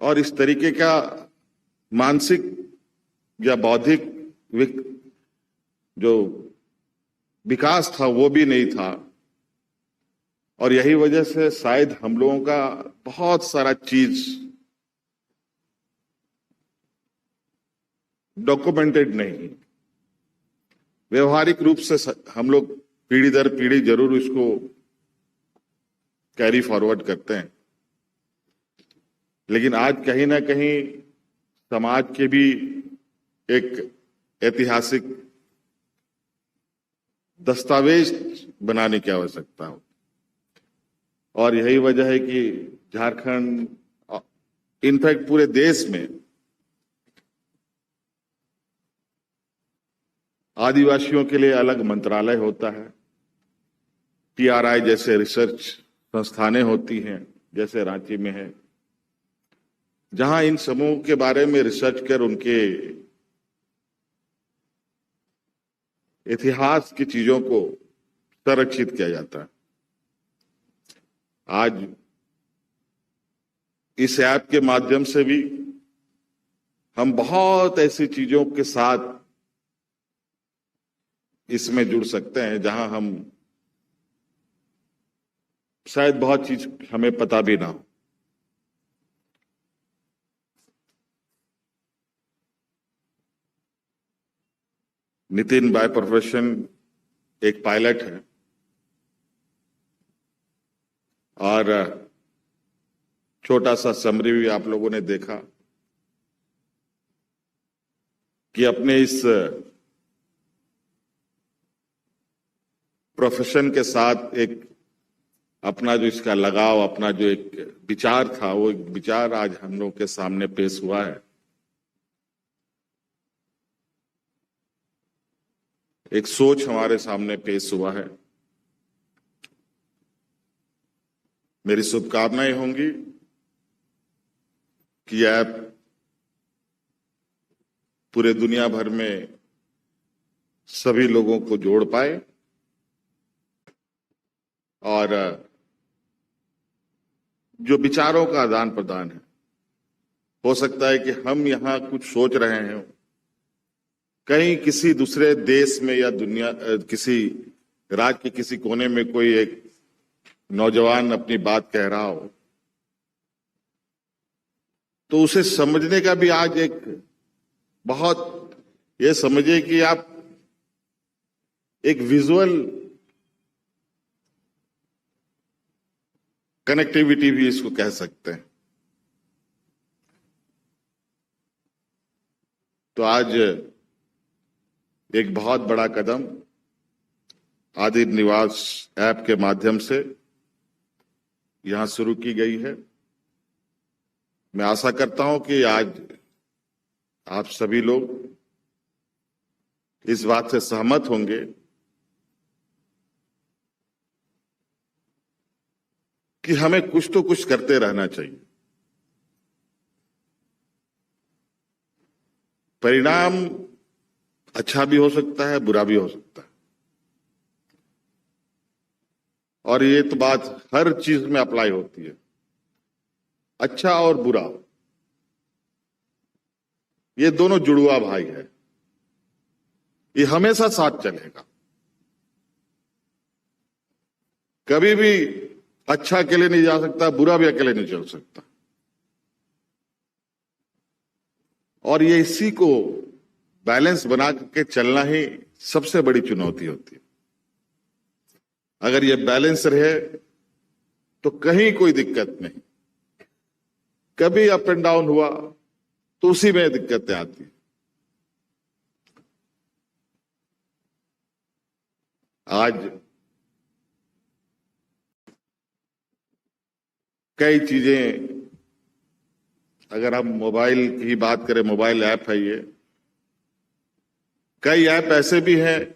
Speaker 7: और इस तरीके का मानसिक या बौद्धिक जो विकास था वो भी नहीं था। और यही वजह से शायद हम लोगों का बहुत सारा चीज डॉक्यूमेंटेड नहीं, व्यवहारिक रूप से हम लोग पीढ़ी दर पीढ़ी जरूर इसको कैरी फॉरवर्ड करते हैं, लेकिन आज कहीं ना कहीं समाज के भी एक ऐतिहासिक दस्तावेज बनाने की आवश्यकता हो। और यही वजह है कि झारखंड, इनफैक्ट पूरे देश में आदिवासियों के लिए अलग मंत्रालय होता है, TRI जैसे रिसर्च संस्थानें होती हैं, जैसे रांची में है, जहां इन समूह के बारे में रिसर्च कर उनके इतिहास की चीजों को संरक्षित किया जाता है। आज इस ऐप के माध्यम से भी हम बहुत ऐसी चीजों के साथ इसमें जुड़ सकते हैं जहां हम शायद बहुत चीज हमें पता भी ना हो। नितिन बाय प्रोफेशन एक पायलट है और छोटा सा समरी भी आप लोगों ने देखा कि अपने इस प्रोफेशन के साथ एक अपना जो इसका लगाव, अपना जो एक विचार था, वो एक विचार आज हम लोग के सामने पेश हुआ है। एक सोच हमारे सामने पेश हुआ है। मेरी शुभकामनाएं होंगी कि ऐप पूरे दुनिया भर में सभी लोगों को जोड़ पाए और जो विचारों का आदान प्रदान है, हो सकता है कि हम यहां कुछ सोच रहे हैं, कहीं किसी दूसरे देश में या दुनिया किसी राज्य के किसी कोने में कोई एक नौजवान अपनी बात कह रहा हो, तो उसे समझने का भी आज एक बहुत, ये समझिए कि आप एक विजुअल कनेक्टिविटी भी इसको कह सकते हैं। तो आज एक बहुत बड़ा कदम आदि निवास ऐप के माध्यम से यहां शुरू की गई है। मैं आशा करता हूं कि आज आप सभी लोग इस बात से सहमत होंगे कि हमें कुछ तो कुछ करते रहना चाहिए। परिणाम अच्छा भी हो सकता है, बुरा भी हो सकता है, और ये तो बात हर चीज में अप्लाई होती है। अच्छा और बुरा, ये दोनों जुड़वा भाई है, ये हमेशा साथ चलेगा। कभी भी अच्छा अकेले नहीं जा सकता, बुरा भी अकेले नहीं चल सकता। और ये इसी को बैलेंस बना के चलना ही सबसे बड़ी चुनौती होती है। अगर ये बैलेंस रहे तो कहीं कोई दिक्कत नहीं। कभी अप एंड डाउन हुआ तो उसी में दिक्कतें आती हैं। आज कई चीजें, अगर हम मोबाइल की बात करें, मोबाइल ऐप है ये, कई ऐप ऐसे भी हैं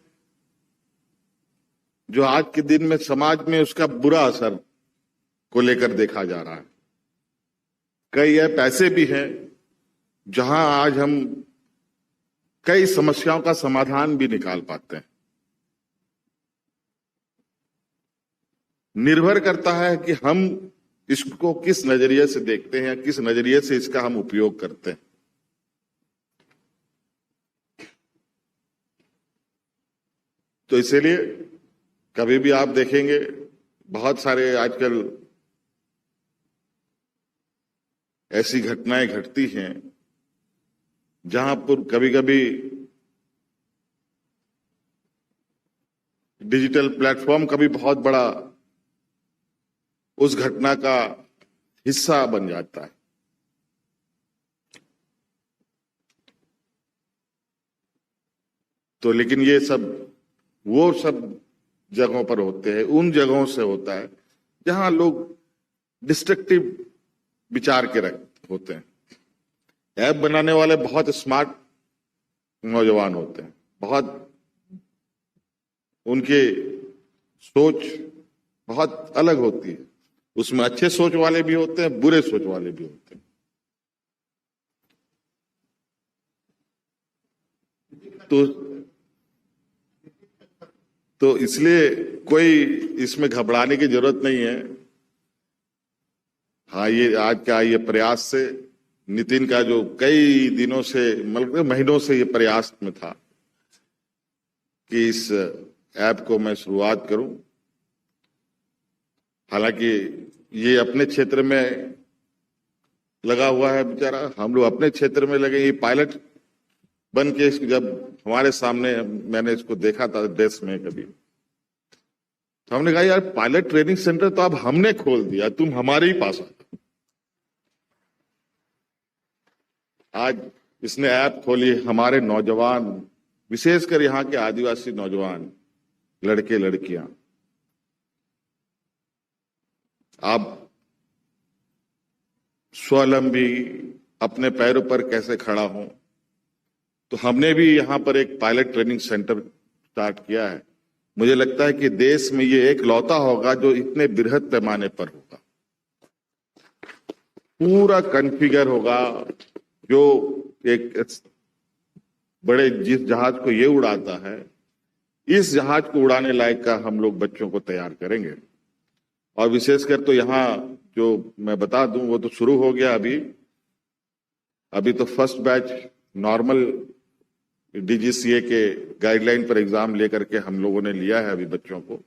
Speaker 7: जो आज के दिन में समाज में उसका बुरा असर को लेकर देखा जा रहा है। कई ऐप ऐसे भी हैं जहां आज हम कई समस्याओं का समाधान भी निकाल पाते हैं। निर्भर करता है कि हम इसको किस नजरिए से देखते हैं, किस नजरिए से इसका हम उपयोग करते हैं। तो इसीलिए कभी भी आप देखेंगे बहुत सारे आजकल ऐसी घटनाएं घटती हैं जहां पर कभी कभी डिजिटल प्लेटफॉर्म का भी बहुत बड़ा उस घटना का हिस्सा बन जाता है। तो लेकिन ये सब वो सब जगहों पर होते हैं, उन जगहों से होता है जहां लोग डिस्ट्रक्टिव विचार के होते हैं। ऐप बनाने वाले बहुत स्मार्ट नौजवान होते हैं, बहुत उनके सोच बहुत अलग होती है। उसमें अच्छे सोच वाले भी होते हैं, बुरे सोच वाले भी होते हैं। तो इसलिए कोई इसमें घबराने की जरूरत नहीं है। हाँ, ये आज का ये प्रयास से नितिन का जो कई दिनों से मतलब महीनों से ये प्रयास में था कि इस ऐप को मैं शुरुआत करूं। हालांकि ये अपने क्षेत्र में लगा हुआ है बेचारा, हम लोग अपने क्षेत्र में लगे। ये पायलट बन के जब हमारे सामने मैंने इसको देखा था देश में कभी, तो हमने कहा यार पायलट ट्रेनिंग सेंटर तो अब हमने खोल दिया, तुम हमारे ही पास आ। आज इसने ऐप खोली, हमारे नौजवान, विशेषकर यहाँ के आदिवासी नौजवान लड़के लड़कियां आप स्वावलंबी अपने पैरों पर कैसे खड़ा हो। तो हमने भी यहाँ पर एक पायलट ट्रेनिंग सेंटर स्टार्ट किया है। मुझे लगता है कि देश में ये एक लौता होगा जो इतने बृहद पैमाने पर होगा, पूरा कॉन्फ़िगर होगा। जो एक बड़े जिस जहाज को ये उड़ाता है, इस जहाज को उड़ाने लायक का हम लोग बच्चों को तैयार करेंगे। और विशेषकर तो यहाँ जो मैं बता दूं वो तो शुरू हो गया अभी तो फर्स्ट बैच नॉर्मल डीजीसीए के गाइडलाइन पर एग्जाम लेकर के हम लोगों ने लिया है अभी बच्चों को।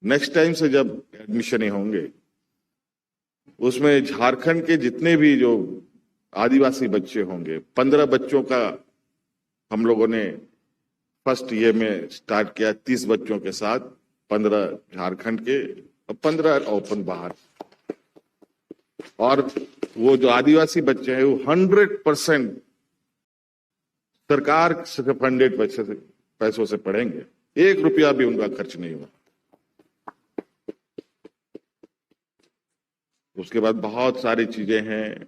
Speaker 7: नेक्स्ट टाइम से जब एडमिशन ही होंगे उसमें झारखंड के जितने भी जो आदिवासी बच्चे होंगे, 15 बच्चों का हम लोगों ने फर्स्ट ईयर में स्टार्ट किया, 30 बच्चों के साथ, 15 झारखंड के और 15 ओपन बाहर। और वो जो आदिवासी बच्चे हैं वो 100% सरकार से फंडेड पैसों से पढ़ेंगे, 1 रुपया भी उनका खर्च नहीं होगा। उसके बाद बहुत सारी चीजें हैं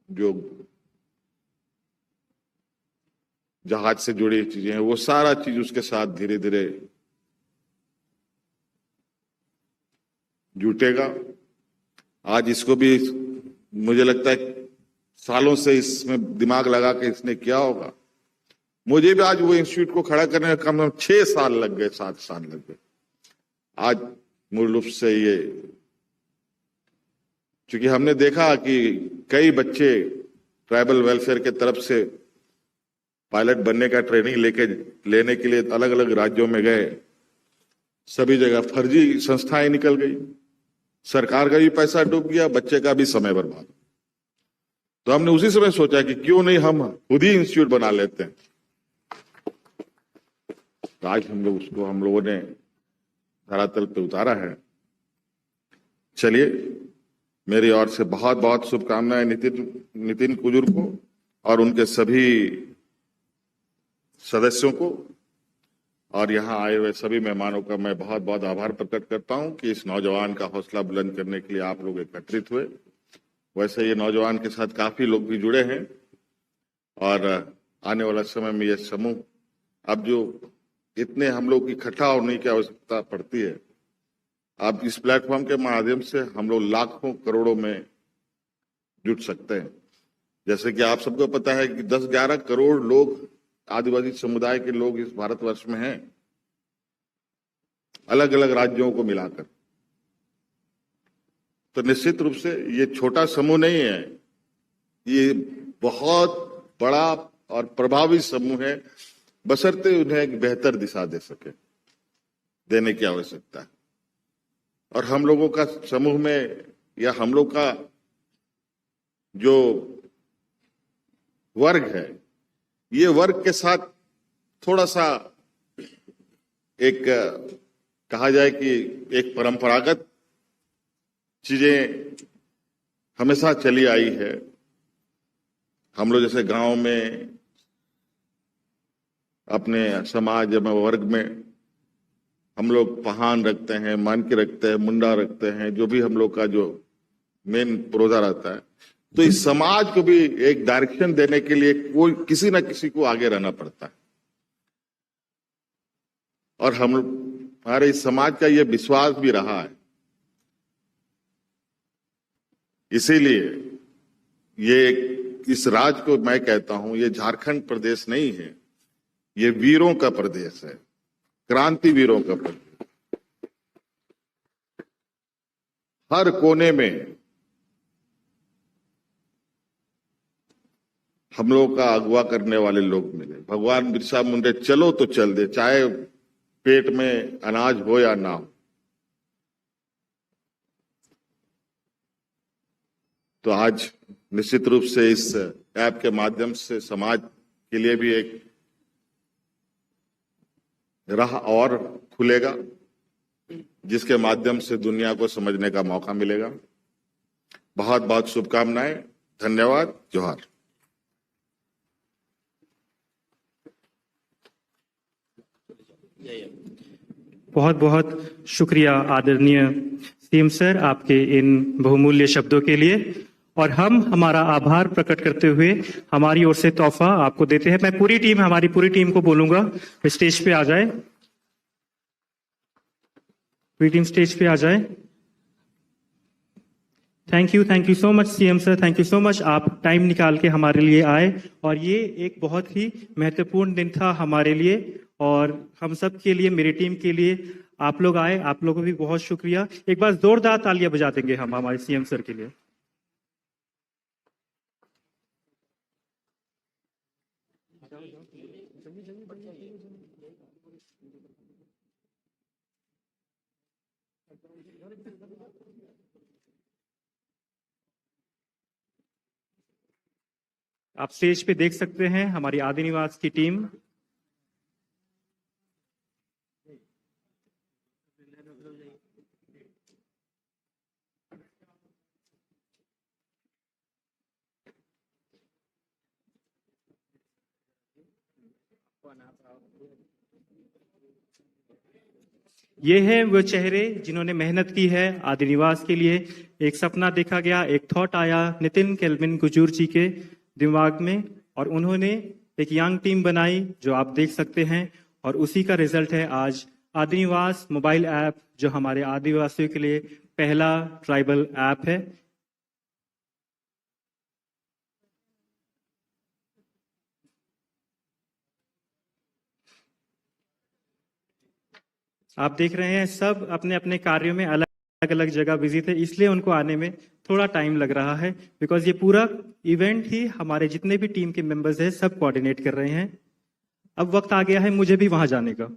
Speaker 7: जो जहाज से जुड़ी चीजें हैं, वो सारा चीज उसके साथ धीरे धीरे जुटेगा। आज इसको भी मुझे लगता है सालों से इसमें दिमाग लगा के इसने किया होगा। मुझे भी आज वो इंस्टीट्यूट को खड़ा करने में कम से कम 6 साल लग गए, 7 साल लग गए। आज मूल रूप से ये, क्योंकि हमने देखा कि कई बच्चे ट्राइबल वेलफेयर के तरफ से पायलट बनने का ट्रेनिंग लेने के लिए अलग अलग राज्यों में गए, सभी जगह फर्जी संस्थाएं निकल गई, सरकार का भी पैसा डूब गया, बच्चे का भी समय बर्बाद। तो हमने उसी समय सोचा कि क्यों नहीं हम खुद ही इंस्टीट्यूट बना लेते हैं। तो आज हम लोगों ने धरातल पे उतारा है। चलिए, मेरी ओर से बहुत बहुत शुभकामनाएं नितिन कुजूर को और उनके सभी सदस्यों को, और यहाँ आए हुए सभी मेहमानों का मैं बहुत बहुत आभार प्रकट करता हूं कि इस नौजवान का हौसला बुलंद करने के लिए आप लोग एकत्रित हुए। वैसे ये नौजवान के साथ काफी लोग भी जुड़े हैं और आने वाला समय में ये समूह, अब जो इतने हम लोग इकट्ठा होने की आवश्यकता पड़ती है, अब इस प्लेटफॉर्म के माध्यम से हम लोग लाखों करोड़ों में जुट सकते हैं। जैसे कि आप सबको पता है कि 10-11 करोड़ लोग, आदिवासी समुदाय के लोग इस भारतवर्ष में हैं, अलग अलग राज्यों को मिलाकर। तो निश्चित रूप से ये छोटा समूह नहीं है, ये बहुत बड़ा और प्रभावी समूह है, बशर्ते उन्हें एक बेहतर दिशा देने की आवश्यकता है। और हम लोगों का समूह में या हम लोग का जो वर्ग है, ये वर्ग के साथ थोड़ा सा एक कहा जाए कि एक परंपरागत चीजें हमेशा चली आई है। हम लोग जैसे गांव में अपने समाज में वर्ग में हम लोग पहान रखते हैं, मानके रखते हैं, मुंडा रखते हैं, जो भी हम लोग का जो मेन पुरोधा रहता है। तो इस समाज को भी एक डायरेक्शन देने के लिए कोई किसी ना किसी को आगे रहना पड़ता है। और हमारे इस समाज का ये विश्वास भी रहा है, इसीलिए इस राज्य को मैं कहता हूं, ये झारखंड प्रदेश नहीं है, ये वीरों का प्रदेश है, क्रांति वीरों का प्रदेश। हर कोने में हम लोग का अगवा करने वाले लोग मिले। भगवान बिरसा मुंडा चलो तो चल दे, चाहे पेट में अनाज हो या ना हो। तो आज निश्चित रूप से इस ऐप के माध्यम से समाज के लिए भी एक राह और खुलेगा, जिसके माध्यम से दुनिया को समझने का मौका मिलेगा। बहुत बहुत शुभकामनाएं, धन्यवाद, जोहार।
Speaker 4: बहुत बहुत शुक्रिया आदरणीय सीएम सर आपके इन बहुमूल्य शब्दों के लिए। और हम हमारा आभार प्रकट करते हुए हमारी ओर से तोहफा आपको देते हैं। मैं हमारी पूरी टीम को बोलूंगा स्टेज पे आ जाए, पूरी टीम स्टेज पे आ जाए। Thank you so much CM sir, thank you so much, आप टाइम निकाल के हमारे लिए आए। और ये एक बहुत ही महत्वपूर्ण दिन था हमारे लिए और हम सब के लिए, मेरी टीम के लिए। आप लोग आए, आप लोगों को भी बहुत शुक्रिया। एक बार जोरदार तालियां बजा देंगे हम हमारे सीएम सर के लिए। आप स्टेज पे देख सकते हैं हमारी आदि निवास की टीम। ये है वो चेहरे जिन्होंने मेहनत की है आदि निवास के लिए। एक सपना देखा गया, एक थॉट आया नितिन केल्विन गुजूर जी के दिमाग में और उन्होंने एक यंग टीम बनाई जो आप देख सकते हैं। और उसी का रिजल्ट है आज आदि निवास मोबाइल ऐप, जो हमारे आदिवासियों के लिए पहला ट्राइबल ऐप है। आप देख रहे हैं सब अपने अपने कार्यों में अलग अलग जगह बिजी थे, इसलिए उनको आने में थोड़ा टाइम लग रहा है। बिकॉज ये पूरा इवेंट ही हमारे जितने भी टीम के मेंबर्स हैं सब कोऑर्डिनेट कर रहे हैं। अब वक्त आ गया है मुझे भी वहां जाने का।